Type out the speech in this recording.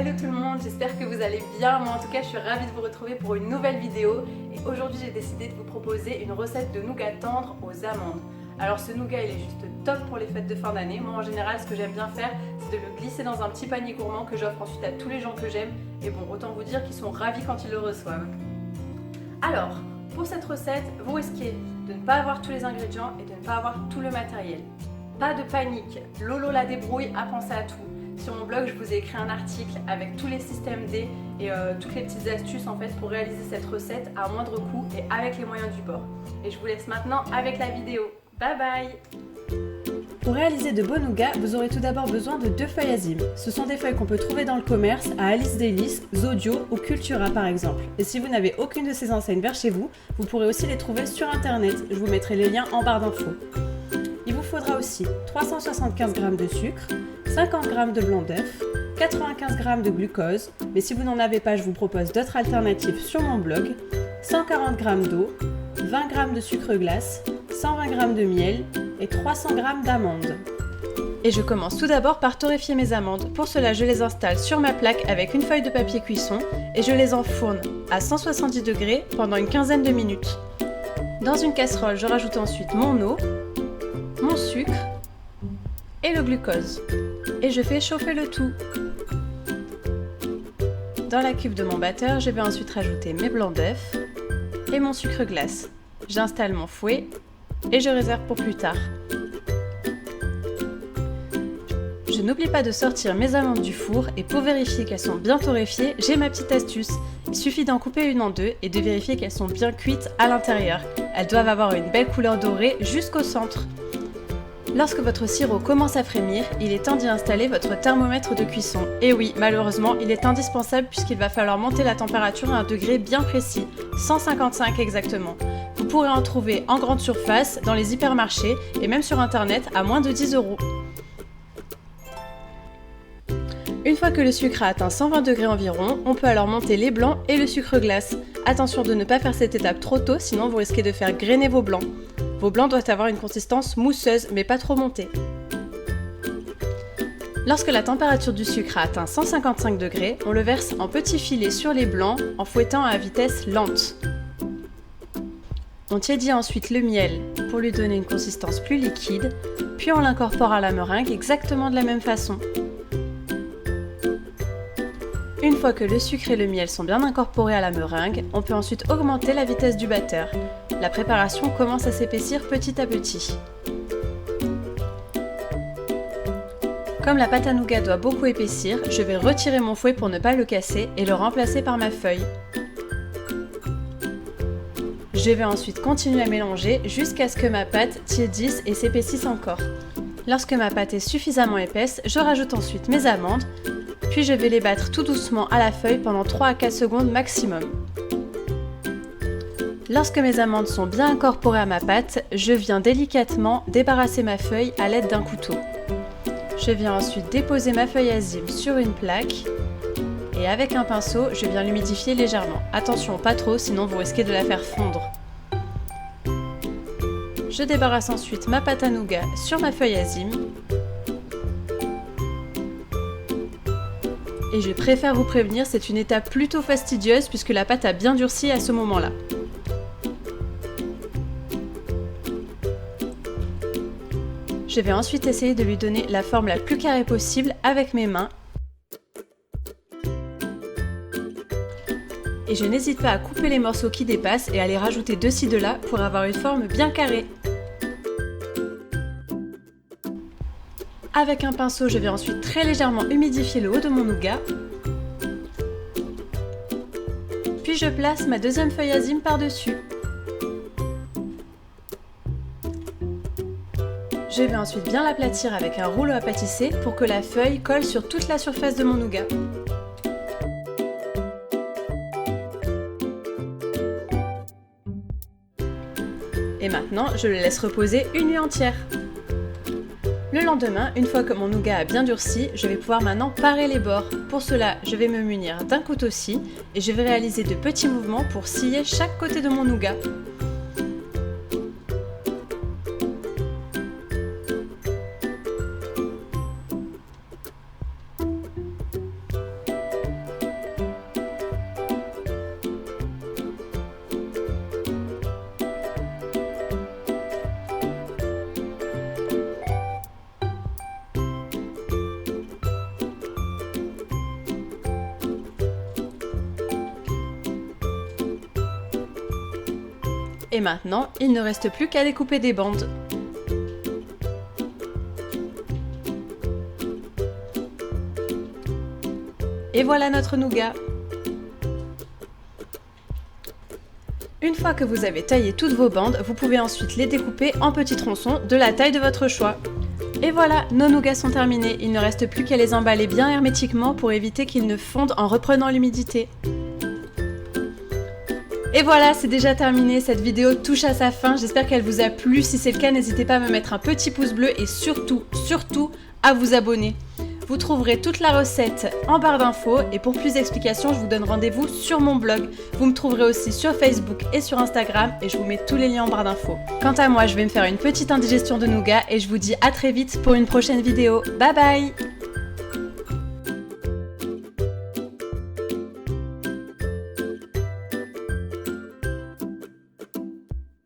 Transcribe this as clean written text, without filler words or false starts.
Hello tout le monde, j'espère que vous allez bien. Moi en tout cas je suis ravie de vous retrouver pour une nouvelle vidéo. Et aujourd'hui j'ai décidé de vous proposer une recette de nougat tendre aux amandes. Alors ce nougat il est juste top pour les fêtes de fin d'année. Moi en général ce que j'aime bien faire c'est de le glisser dans un petit panier gourmand que j'offre ensuite à tous les gens que j'aime. Et bon, autant vous dire qu'ils sont ravis quand ils le reçoivent. Alors pour cette recette, vous risquez de ne pas avoir tous les ingrédients et de ne pas avoir tout le matériel. Pas de panique, Lolo la débrouille a pensé à tout. Sur mon blog, je vous ai écrit un article avec tous les systèmes D et toutes les petites astuces en fait pour réaliser cette recette à moindre coût et avec les moyens du bord. Et je vous laisse maintenant avec la vidéo. Bye bye! Pour réaliser de beaux nougats, vous aurez tout d'abord besoin de 2 feuilles Azim. Ce sont des feuilles qu'on peut trouver dans le commerce à Alice Délices, Zodio ou Cultura par exemple. Et si vous n'avez aucune de ces enseignes vers chez vous, vous pourrez aussi les trouver sur internet. Je vous mettrai les liens en barre d'infos. Il vous faudra aussi 375 g de sucre, 50 g de blanc d'œuf, 95 g de glucose, mais si vous n'en avez pas, je vous propose d'autres alternatives sur mon blog, 140 g d'eau, 20 g de sucre glace, 120 g de miel et 300 g d'amandes. Et je commence tout d'abord par torréfier mes amandes. Pour cela, je les installe sur ma plaque avec une feuille de papier cuisson et je les enfourne à 170 degrés pendant une quinzaine de minutes. Dans une casserole, je rajoute ensuite mon eau, mon sucre et le glucose. Et je fais chauffer le tout. Dans la cuve de mon batteur, je vais ensuite rajouter mes blancs d'œufs et mon sucre glace. J'installe mon fouet et je réserve pour plus tard. Je n'oublie pas de sortir mes amandes du four et pour vérifier qu'elles sont bien torréfiées, j'ai ma petite astuce. Il suffit d'en couper une en deux et de vérifier qu'elles sont bien cuites à l'intérieur. Elles doivent avoir une belle couleur dorée jusqu'au centre. Lorsque votre sirop commence à frémir, il est temps d'y installer votre thermomètre de cuisson. Et oui, malheureusement, il est indispensable puisqu'il va falloir monter la température à un degré bien précis, 155 exactement. Vous pourrez en trouver en grande surface, dans les hypermarchés et même sur internet à moins de 10 €. Une fois que le sucre a atteint 120 degrés environ, on peut alors monter les blancs et le sucre glace. Attention de ne pas faire cette étape trop tôt, sinon vous risquez de faire grainer vos blancs. Vos blancs doivent avoir une consistance mousseuse, mais pas trop montée. Lorsque la température du sucre a atteint 155 degrés, on le verse en petits filets sur les blancs en fouettant à vitesse lente. On tiédit ensuite le miel pour lui donner une consistance plus liquide, puis on l'incorpore à la meringue exactement de la même façon. Une fois que le sucre et le miel sont bien incorporés à la meringue, on peut ensuite augmenter la vitesse du batteur. La préparation commence à s'épaissir petit à petit. Comme la pâte à nougat doit beaucoup épaissir, je vais retirer mon fouet pour ne pas le casser et le remplacer par ma feuille. Je vais ensuite continuer à mélanger jusqu'à ce que ma pâte tiédisse et s'épaississe encore. Lorsque ma pâte est suffisamment épaisse, je rajoute ensuite mes amandes, puis je vais les battre tout doucement à la feuille pendant 3 à 4 secondes maximum. Lorsque mes amandes sont bien incorporées à ma pâte, je viens délicatement débarrasser ma feuille à l'aide d'un couteau. Je viens ensuite déposer ma feuille Azim sur une plaque et avec un pinceau, je viens l'humidifier légèrement. Attention, pas trop, sinon vous risquez de la faire fondre. Je débarrasse ensuite ma pâte à nougat sur ma feuille Azim. Et je préfère vous prévenir, c'est une étape plutôt fastidieuse puisque la pâte a bien durci à ce moment-là. Je vais ensuite essayer de lui donner la forme la plus carrée possible avec mes mains. Et je n'hésite pas à couper les morceaux qui dépassent et à les rajouter de ci de là pour avoir une forme bien carrée. Avec un pinceau, je vais ensuite très légèrement humidifier le haut de mon nougat. Puis je place ma deuxième feuille Azim par-dessus. Je vais ensuite bien l'aplatir avec un rouleau à pâtisser pour que la feuille colle sur toute la surface de mon nougat. Et maintenant, je le laisse reposer une nuit entière. Le lendemain, une fois que mon nougat a bien durci, je vais pouvoir maintenant parer les bords. Pour cela, je vais me munir d'un couteau-scie et je vais réaliser de petits mouvements pour scier chaque côté de mon nougat. Et maintenant, il ne reste plus qu'à découper des bandes. Et voilà notre nougat. Une fois que vous avez taillé toutes vos bandes, vous pouvez ensuite les découper en petits tronçons de la taille de votre choix. Et voilà, nos nougats sont terminés. Il ne reste plus qu'à les emballer bien hermétiquement pour éviter qu'ils ne fondent en reprenant l'humidité. Et voilà, c'est déjà terminé, cette vidéo touche à sa fin, j'espère qu'elle vous a plu. Si c'est le cas, n'hésitez pas à me mettre un petit pouce bleu et surtout à vous abonner. Vous trouverez toute la recette en barre d'infos et pour plus d'explications, je vous donne rendez-vous sur mon blog. Vous me trouverez aussi sur Facebook et sur Instagram et je vous mets tous les liens en barre d'infos. Quant à moi, je vais me faire une petite indigestion de nougat et je vous dis à très vite pour une prochaine vidéo. Bye bye!